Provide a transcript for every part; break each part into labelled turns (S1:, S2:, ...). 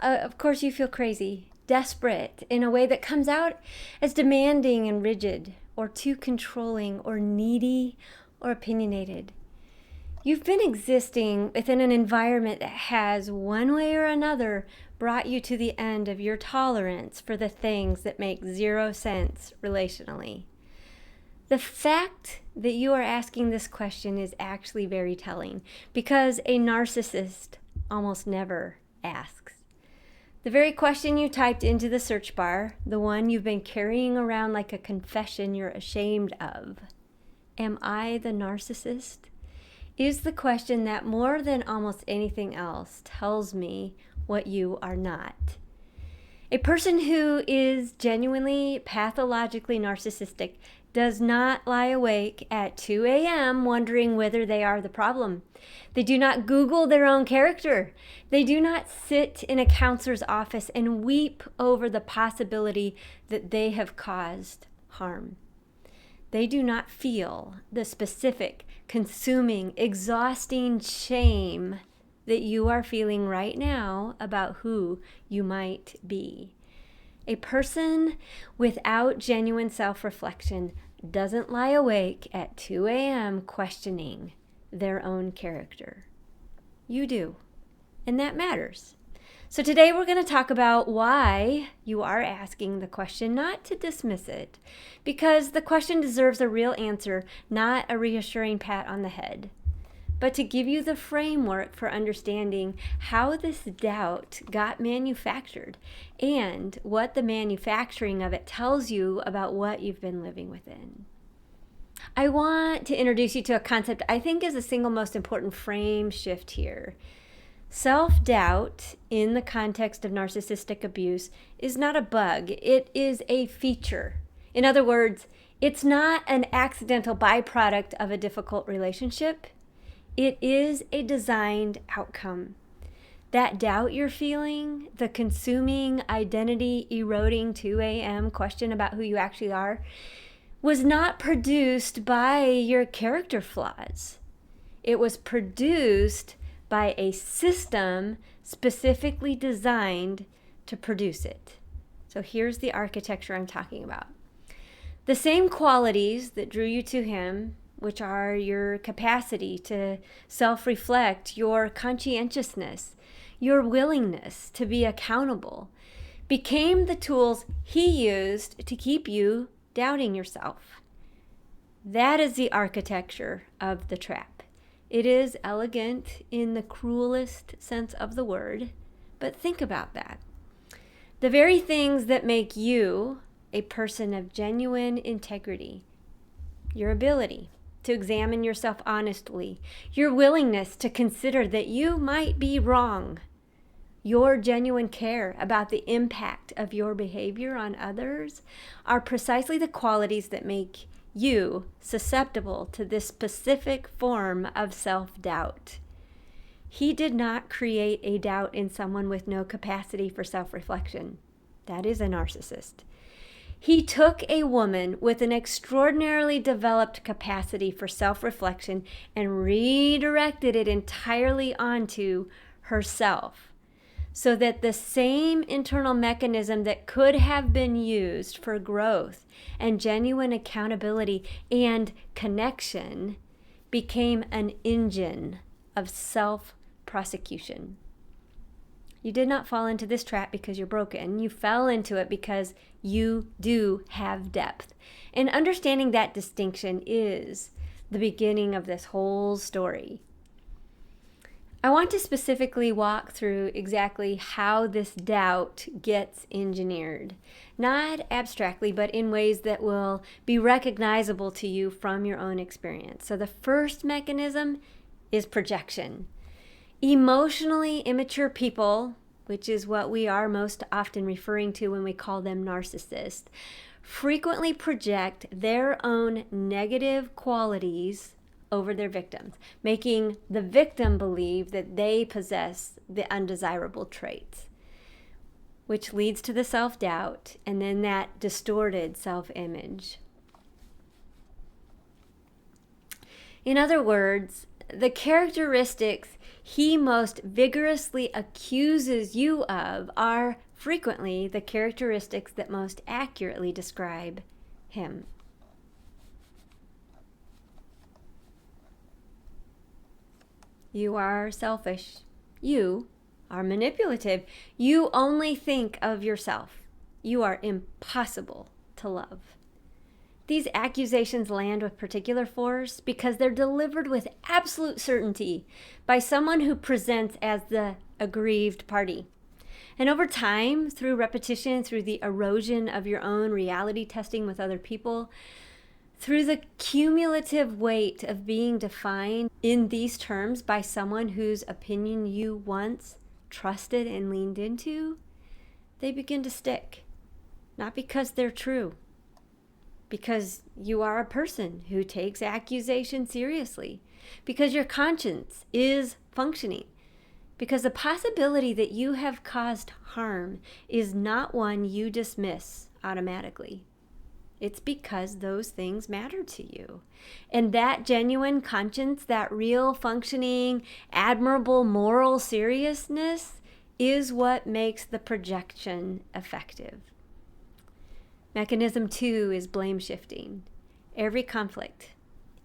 S1: Of course, you feel crazy, desperate, in a way that comes out as demanding and rigid, or too controlling, or needy, or opinionated. You've been existing within an environment that has, one way or another, brought you to the end of your tolerance for the things that make zero sense relationally. The fact that you are asking this question is actually very telling, because a narcissist almost never asks. The very question you typed into the search bar, the one you've been carrying around like a confession you're ashamed of, "Am I the narcissist?" is the question that more than almost anything else tells me what you are not. A person who is genuinely pathologically narcissistic does not lie awake at 2 a.m. wondering whether they are the problem. They do not Google their own character. They do not sit in a counselor's office and weep over the possibility that they have caused harm. They do not feel the specific, consuming, exhausting shame that you are feeling right now about who you might be. A person without genuine self-reflection doesn't lie awake at 2 a.m. questioning their own character. You do, and that matters. So today we're going to talk about why you are asking the question, not to dismiss it, because the question deserves a real answer, not a reassuring pat on the head, but to give you the framework for understanding how this doubt got manufactured and what the manufacturing of it tells you about what you've been living within. I want to introduce you to a concept I think is the single most important frame shift here. Self-doubt in the context of narcissistic abuse is not a bug, it is a feature. In other words, it's not an accidental byproduct of a difficult relationship. It is a designed outcome. That doubt you're feeling, the consuming, identity eroding 2 a.m. question about who you actually are, was not produced by your character flaws. It was produced by a system specifically designed to produce it. So here's the architecture I'm talking about. The same qualities that drew you to him, which are your capacity to self-reflect, your conscientiousness, your willingness to be accountable, became the tools he used to keep you doubting yourself. That is the architecture of the trap. It is elegant in the cruelest sense of the word, but think about that. The very things that make you a person of genuine integrity, your ability to examine yourself honestly, your willingness to consider that you might be wrong, your genuine care about the impact of your behavior on others, are precisely the qualities that make you susceptible to this specific form of self-doubt. He did not create a doubt in someone with no capacity for self-reflection. That is a narcissist. He took a woman with an extraordinarily developed capacity for self-reflection and redirected it entirely onto herself, so that the same internal mechanism that could have been used for growth and genuine accountability and connection became an engine of self-prosecution. You did not fall into this trap because you're broken. You fell into it because you do have depth. And understanding that distinction is the beginning of this whole story. I want to specifically walk through exactly how this doubt gets engineered, not abstractly, but in ways that will be recognizable to you from your own experience. So the first mechanism is projection. Emotionally immature people, which is what we are most often referring to when we call them narcissists, frequently project their own negative qualities over their victims, making the victim believe that they possess the undesirable traits, which leads to the self-doubt and then that distorted self-image. In other words, the characteristics he most vigorously accuses you of are frequently the characteristics that most accurately describe him. You are selfish. You are manipulative. You only think of yourself. You are impossible to love. These accusations land with particular force because they're delivered with absolute certainty by someone who presents as the aggrieved party. And over time, through repetition, through the erosion of your own reality testing with other people, through the cumulative weight of being defined in these terms by someone whose opinion you once trusted and leaned into, they begin to stick. Not because they're true, because you are a person who takes accusation seriously, because your conscience is functioning, because the possibility that you have caused harm is not one you dismiss automatically. It's because those things matter to you. And that genuine conscience, that real functioning, admirable moral seriousness is what makes the projection effective. Mechanism 2 is blame shifting. Every conflict,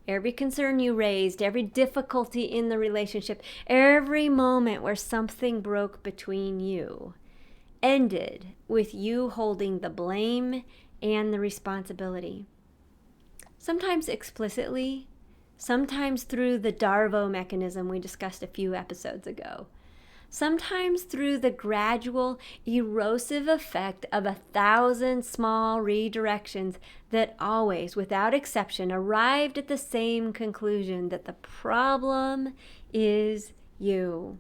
S1: every concern you raised, every difficulty in the relationship, every moment where something broke between you ended with you holding the blame and the responsibility. Sometimes explicitly, sometimes through the Darvo mechanism we discussed a few episodes ago. Sometimes through the gradual, erosive effect of 1,000 small redirections that always, without exception, arrived at the same conclusion that the problem is you.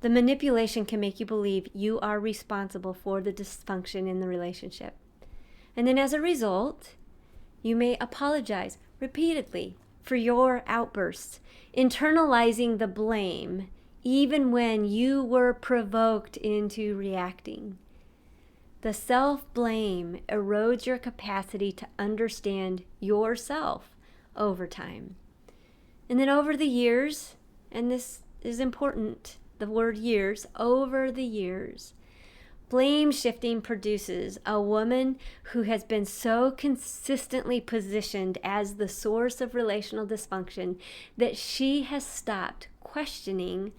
S1: The manipulation can make you believe you are responsible for the dysfunction in the relationship. And then as a result, you may apologize repeatedly for your outbursts, internalizing the blame even when you were provoked into reacting. The self-blame erodes your capacity to understand yourself over time. And then over the years, and this is important, the word years, over the years, blame shifting produces a woman who has been so consistently positioned as the source of relational dysfunction that she has stopped questioning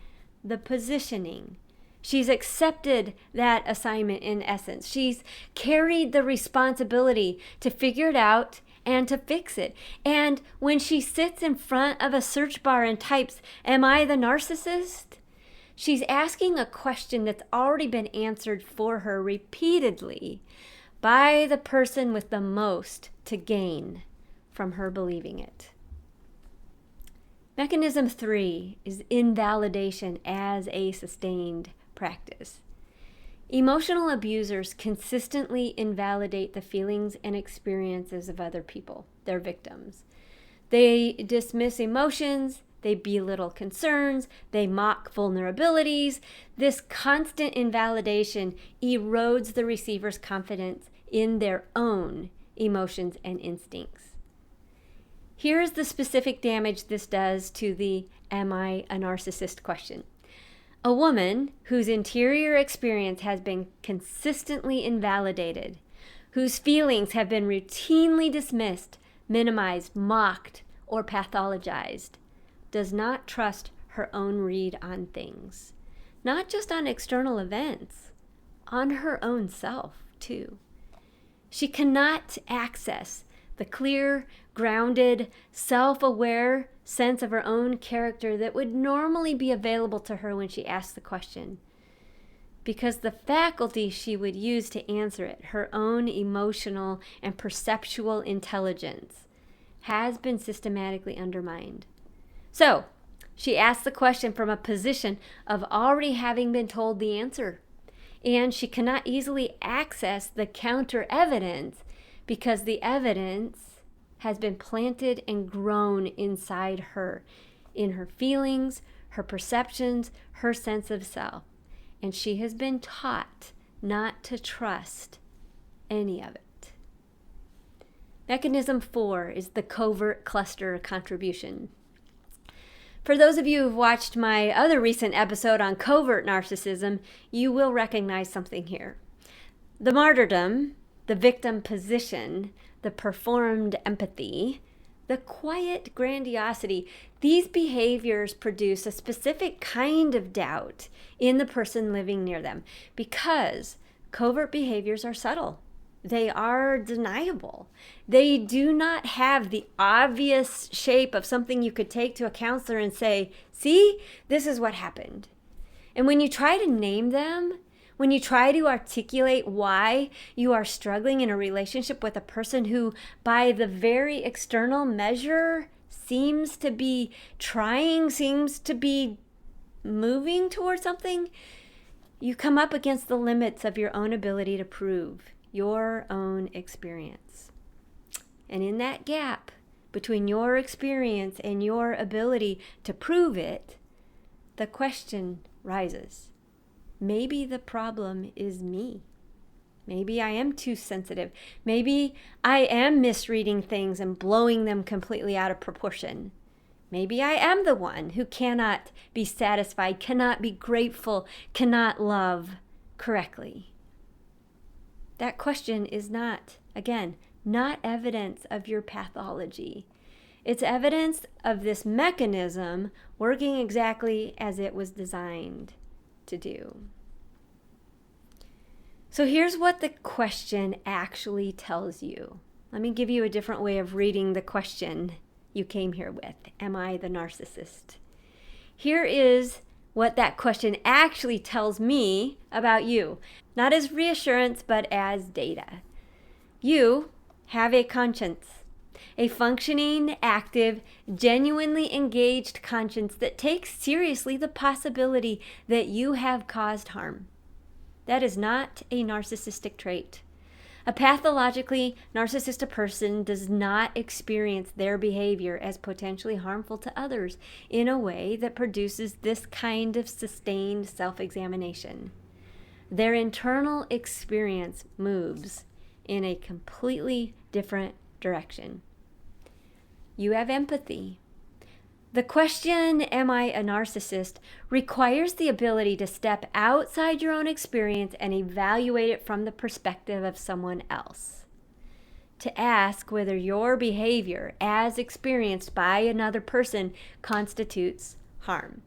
S1: the positioning. She's accepted that assignment in essence. She's carried the responsibility to figure it out and to fix it. And when she sits in front of a search bar and types, "Am I the narcissist?" she's asking a question that's already been answered for her repeatedly by the person with the most to gain from her believing it. Mechanism 3 is invalidation as a sustained practice. Emotional abusers consistently invalidate the feelings and experiences of other people, their victims. They dismiss emotions, they belittle concerns, they mock vulnerabilities. This constant invalidation erodes the receiver's confidence in their own emotions and instincts. Here's the specific damage this does to the "Am I a narcissist?" question. A woman whose interior experience has been consistently invalidated, whose feelings have been routinely dismissed, minimized, mocked, or pathologized, does not trust her own read on things. Not just on external events, on her own self, too. She cannot access the clear, grounded, self-aware sense of her own character that would normally be available to her when she asks the question. Because the faculty she would use to answer it, her own emotional and perceptual intelligence, has been systematically undermined. So, she asks the question from a position of already having been told the answer. And she cannot easily access the counter evidence because the evidence has been planted and grown inside her, in her feelings, her perceptions, her sense of self. And she has been taught not to trust any of it. Mechanism 4 is the covert cluster contribution. For those of you who've watched my other recent episode on covert narcissism, you will recognize something here. The martyrdom, the victim position, the performed empathy, the quiet grandiosity, these behaviors produce a specific kind of doubt in the person living near them because covert behaviors are subtle. They are deniable. They do not have the obvious shape of something you could take to a counselor and say, see, this is what happened. And when you try to name them, when you try to articulate why you are struggling in a relationship with a person who, by the very external measure, seems to be trying, seems to be moving towards something, you come up against the limits of your own ability to prove your own experience. And in that gap between your experience and your ability to prove it, the question rises. Maybe the problem is me. Maybe I am too sensitive. Maybe I am misreading things and blowing them completely out of proportion. Maybe I am the one who cannot be satisfied, cannot be grateful, cannot love correctly. That question is not, again, not evidence of your pathology. It's evidence of this mechanism working exactly as it was designed to do. So here's what the question actually tells you. Let me give you a different way of reading the question you came here with. Am I the narcissist? Here is what that question actually tells me about you. Not as reassurance, but as data. You have a conscience. A functioning, active, genuinely engaged conscience that takes seriously the possibility that you have caused harm. That is not a narcissistic trait. A pathologically narcissistic person does not experience their behavior as potentially harmful to others in a way that produces this kind of sustained self-examination. Their internal experience moves in a completely different direction. You have empathy. The question, am I a narcissist, requires the ability to step outside your own experience and evaluate it from the perspective of someone else. To ask whether your behavior, as experienced by another person, constitutes harm.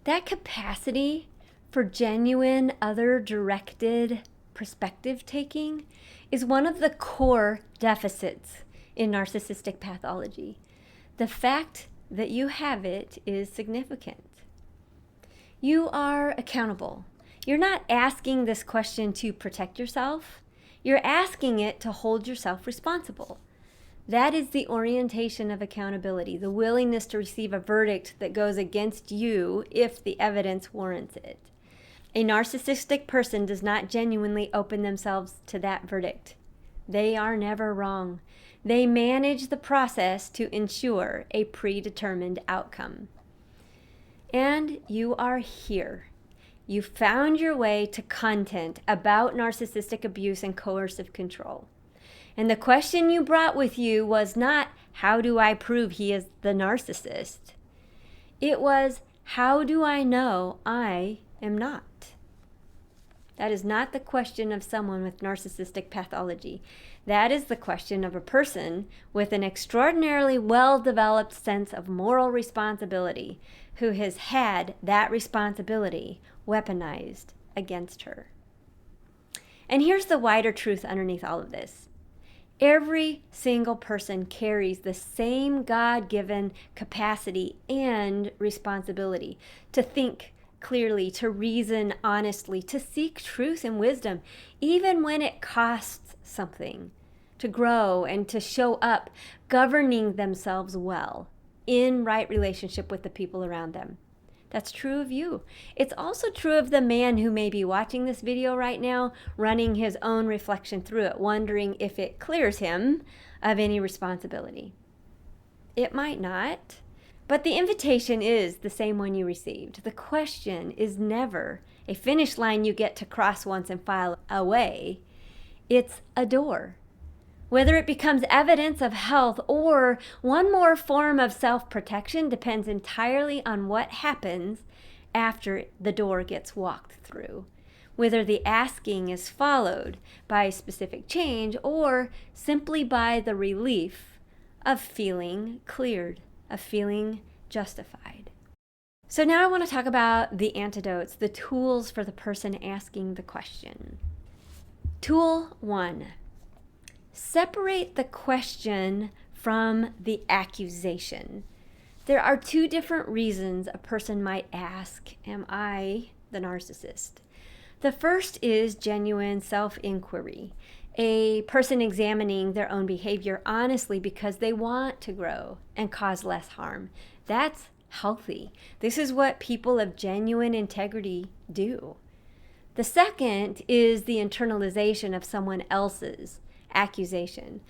S1: That capacity for genuine, other-directed perspective taking is one of the core deficits in narcissistic pathology. The fact that you have it is significant. You are accountable. You're not asking this question to protect yourself. You're asking it to hold yourself responsible. That is the orientation of accountability, the willingness to receive a verdict that goes against you if the evidence warrants it. A narcissistic person does not genuinely open themselves to that verdict. They are never wrong. They manage the process to ensure a predetermined outcome. And you are here. You found your way to content about narcissistic abuse and coercive control. And the question you brought with you was not, how do I prove he is the narcissist? It was, how do I know I am not? That is not the question of someone with narcissistic pathology. That is the question of a person with an extraordinarily well-developed sense of moral responsibility who has had that responsibility weaponized against her. And here's the wider truth underneath all of this. Every single person carries the same God-given capacity and responsibility to think clearly, to reason honestly, to seek truth and wisdom, even when it costs something, to grow and to show up, governing themselves well in right relationship with the people around them. That's true of you. It's also true of the man who may be watching this video right now, running his own reflection through it, wondering if it clears him of any responsibility. It might not. But the invitation is the same one you received. The question is never a finish line you get to cross once and file away. It's a door. Whether it becomes evidence of health or one more form of self-protection depends entirely on what happens after the door gets walked through. Whether the asking is followed by specific change or simply by the relief of feeling cleared, of feeling justified. So now I want to talk about the antidotes, the tools for the person asking the question. Tool 1. Separate the question from the accusation. There are two different reasons a person might ask, "Am I the narcissist?" The first is genuine self-inquiry, a person examining their own behavior honestly because they want to grow and cause less harm. That's healthy. This is what people of genuine integrity do. The second is the internalization of someone else's accusation.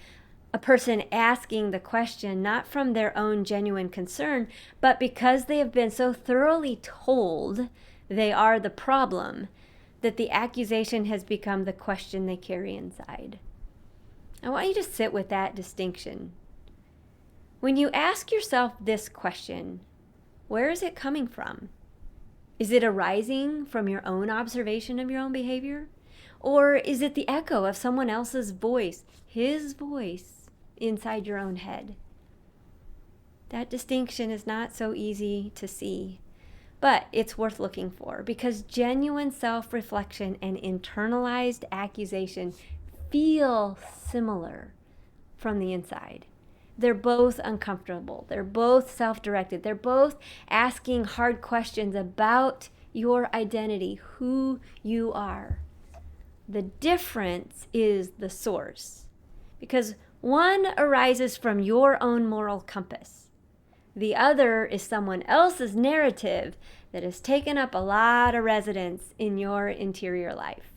S1: A person asking the question not from their own genuine concern, but because they have been so thoroughly told they are the problem that the accusation has become the question they carry inside. I want you to sit with that distinction. When you ask yourself this question, where is it coming from? Is it arising from your own observation of your own behavior? Or is it the echo of someone else's voice, his voice, inside your own head? That distinction is not so easy to see, but it's worth looking for because genuine self-reflection and internalized accusation feel similar from the inside. They're both uncomfortable. They're both self-directed. They're both asking hard questions about your identity, who you are. The difference is the source, because one arises from your own moral compass. The other is someone else's narrative that has taken up a lot of residence in your interior life.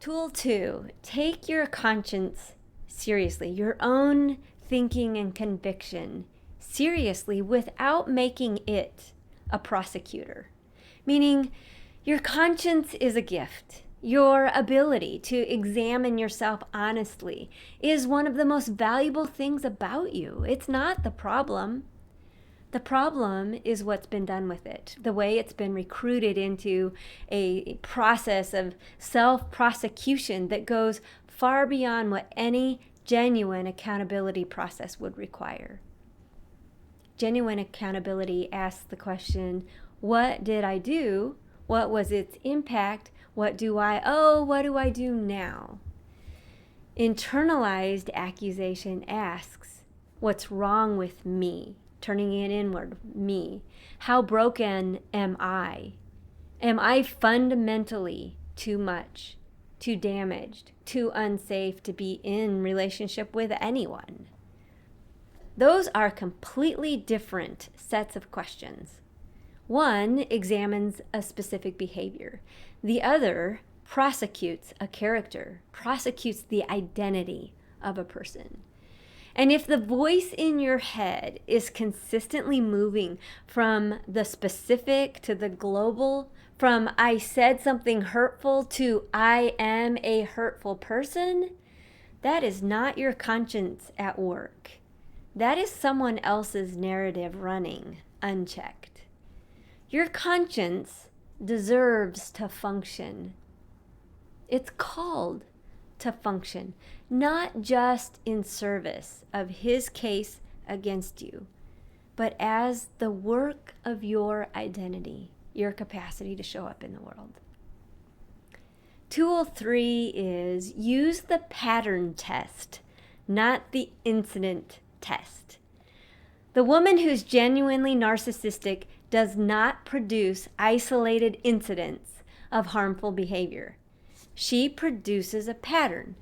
S1: Tool 2, take your conscience seriously, your own thinking and conviction seriously without making it a prosecutor. Meaning, your conscience is a gift. Your ability to examine yourself honestly is one of the most valuable things about you. It's not the problem. The problem is what's been done with it, the way it's been recruited into a process of self-prosecution that goes far beyond what any genuine accountability process would require. Genuine accountability asks the question, what did I do? What was its impact? What do I owe? What do I do now? Internalized accusation asks, what's wrong with me? Turning it inward, me. How broken am I? Am I fundamentally too much, too damaged, too unsafe to be in relationship with anyone? Those are completely different sets of questions. One examines a specific behavior. The other prosecutes a character, prosecutes the identity of a person. And if the voice in your head is consistently moving from the specific to the global, from I said something hurtful to I am a hurtful person, that is not your conscience at work. That is someone else's narrative running unchecked. Your conscience deserves to function. It's called to function, not just in service of his case against you, but as the work of your identity, your capacity to show up in the world. Tool 3 is use the pattern test, not the incident test. The woman who's genuinely narcissistic does not produce isolated incidents of harmful behavior. She produces a pattern,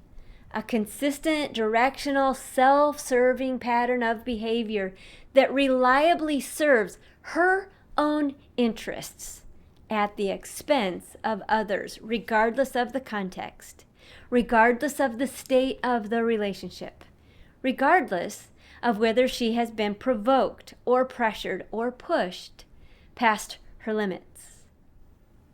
S1: a consistent, directional, self-serving pattern of behavior that reliably serves her own interests at the expense of others, regardless of the context, regardless of the state of the relationship, regardless of whether she has been provoked or pressured or pushed past her limits.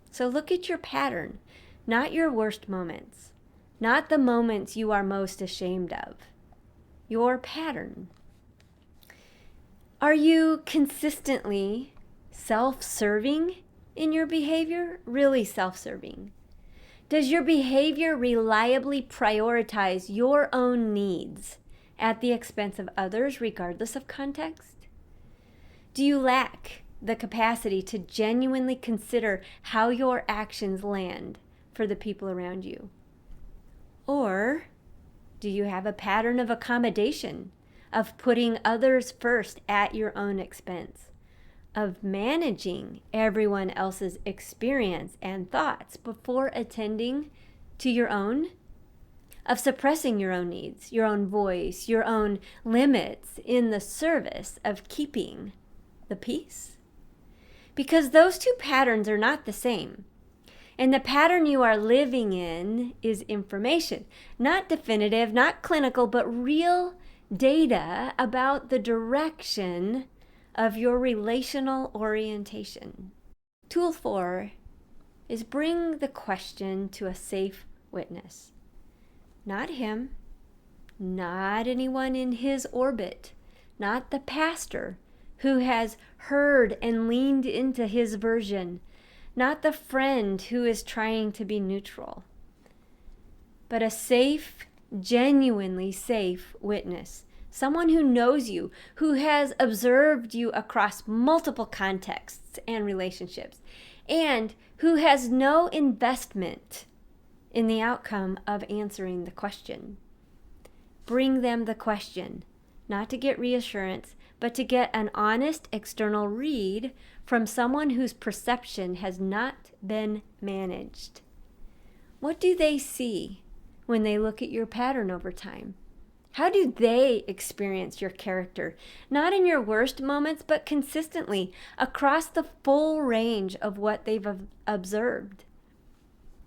S1: So look at your pattern, not your worst moments. not the moments you are most ashamed of. Your pattern. Are you consistently self-serving in your behavior? Really self-serving? Does your behavior reliably prioritize your own needs at the expense of others, regardless of context? Do you lack the capacity to genuinely consider how your actions land for the people around you? Or do you have a pattern of accommodation, of putting others first at your own expense, of managing everyone else's experience and thoughts before attending to your own, of suppressing your own needs, your own voice, your own limits in the service of keeping the peace? Because those two patterns are not the same. And the pattern you are living in is information, not definitive, not clinical, but real data about the direction of your relational orientation. Tool 4 is bring the question to a safe witness. Not him, not anyone in his orbit, not the pastor who has heard and leaned into his version, not the friend who is trying to be neutral, but a safe, genuinely safe witness. Someone who knows you, who has observed you across multiple contexts and relationships, and who has no investment in the outcome of answering the question. Bring them the question, not to get reassurance, but to get an honest external read from someone whose perception has not been managed. What do they see when they look at your pattern over time? How do they experience your character? Not in your worst moments, but consistently across the full range of what they've observed.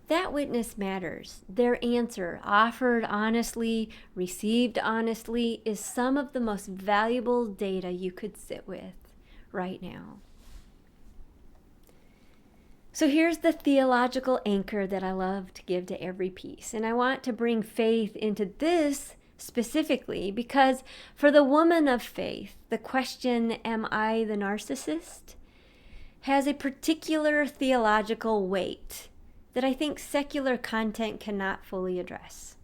S1: That witness matters. Their answer, offered honestly, received honestly, is some of the most valuable data you could sit with right now. So here's the theological anchor that I love to give to every piece. And I want to bring faith into this specifically because for the woman of faith, the question, am I the narcissist, has a particular theological weight that I think secular content cannot fully address.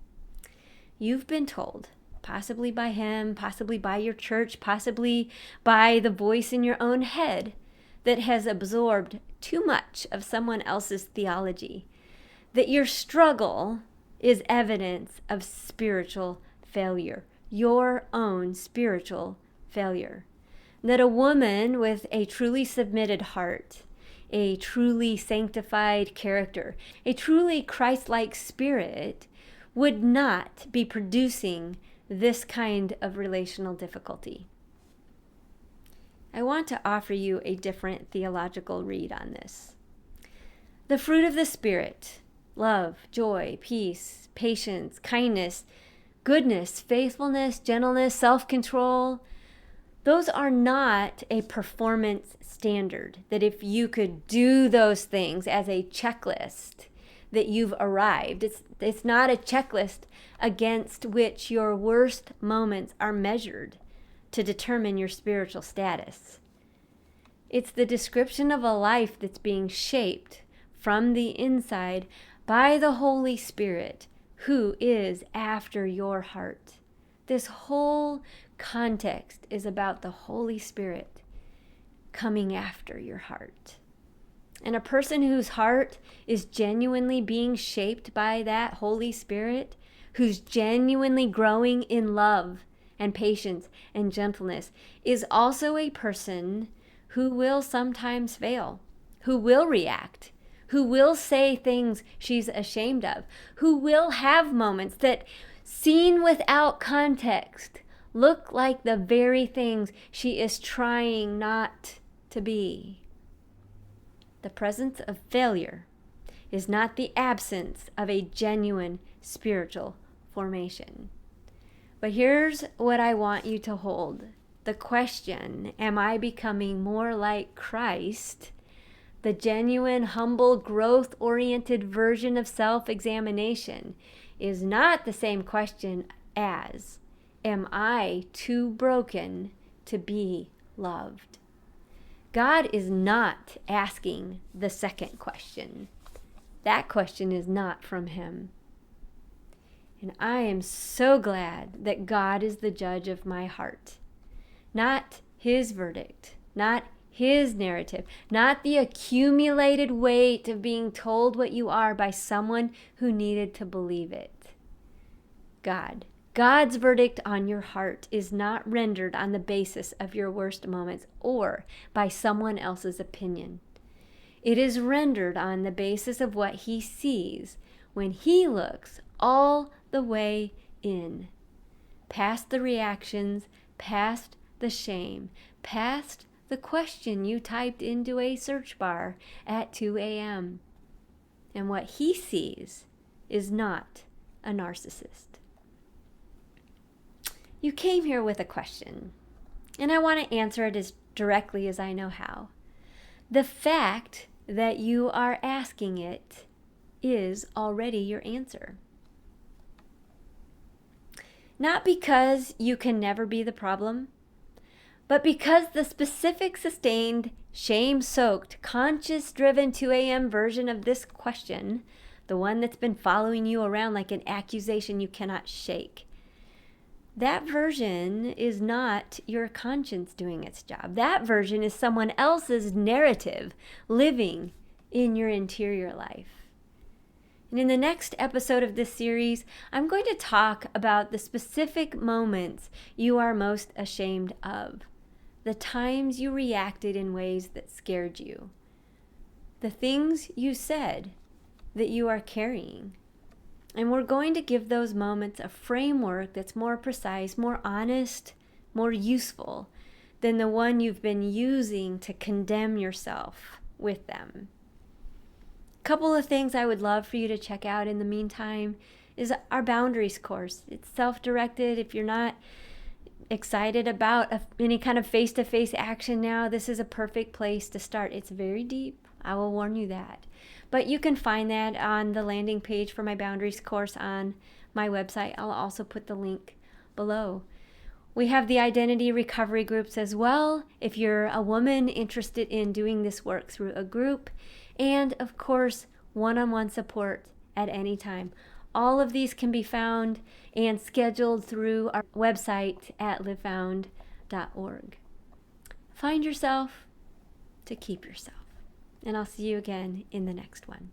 S1: You've been told, possibly by him, possibly by your church, possibly by the voice in your own head that has absorbed too much of someone else's theology, that your struggle is evidence of spiritual failure, your own spiritual failure. That a woman with a truly submitted heart, a truly sanctified character, a truly Christ-like spirit would not be producing this kind of relational difficulty. I want to offer you a different theological read on this. The fruit of the Spirit, love, joy, peace, patience, kindness, goodness, faithfulness, gentleness, self-control, those are not a performance standard that if you could do those things as a checklist that you've arrived. It's not a checklist against which your worst moments are measured to determine your spiritual status. It's the description of a life that's being shaped from the inside by the Holy Spirit who is after your heart. This whole context is about the Holy Spirit coming after your heart. And a person whose heart is genuinely being shaped by that Holy Spirit, who's genuinely growing in love and patience and gentleness, is also a person who will sometimes fail, who will react, who will say things she's ashamed of, who will have moments that, seen without context, look like the very things she is trying not to be. The presence of failure is not the absence of a genuine spiritual formation. But here's what I want you to hold. The question, am I becoming more like Christ? The genuine, humble, growth-oriented version of self-examination is not the same question as, am I too broken to be loved? God is not asking the second question. That question is not from him. And I am so glad that God is the judge of my heart. Not his verdict, not his narrative, not the accumulated weight of being told what you are by someone who needed to believe it. God's verdict on your heart is not rendered on the basis of your worst moments or by someone else's opinion. It is rendered on the basis of what he sees when he looks all the way in, past the reactions, past the shame, past the question you typed into a search bar at 2 a.m. And what he sees is not a narcissist. You came here with a question, and I want to answer it as directly as I know how. The fact that you are asking it is already your answer. Not because you can never be the problem, but because the specific, sustained, shame-soaked, conscious-driven 2 a.m. version of this question, the one that's been following you around like an accusation you cannot shake, that version is not your conscience doing its job. That version is someone else's narrative living in your interior life. And in the next episode of this series, I'm going to talk about the specific moments you are most ashamed of, the times you reacted in ways that scared you, the things you said that you are carrying. And we're going to give those moments a framework that's more precise, more honest, more useful than the one you've been using to condemn yourself with them. A couple of things I would love for you to check out in the meantime is our boundaries course. It's self-directed. If you're not excited about any kind of face-to-face action now, this is a perfect place to start. It's very deep. I will warn you that. But you can find that on the landing page for my boundaries course on my website. I'll also put the link below. We have the identity recovery groups as well, if you're a woman interested in doing this work through a group. And of course, one-on-one support at any time. All of these can be found and scheduled through our website at livefound.org. Find yourself to keep yourself. And I'll see you again in the next one.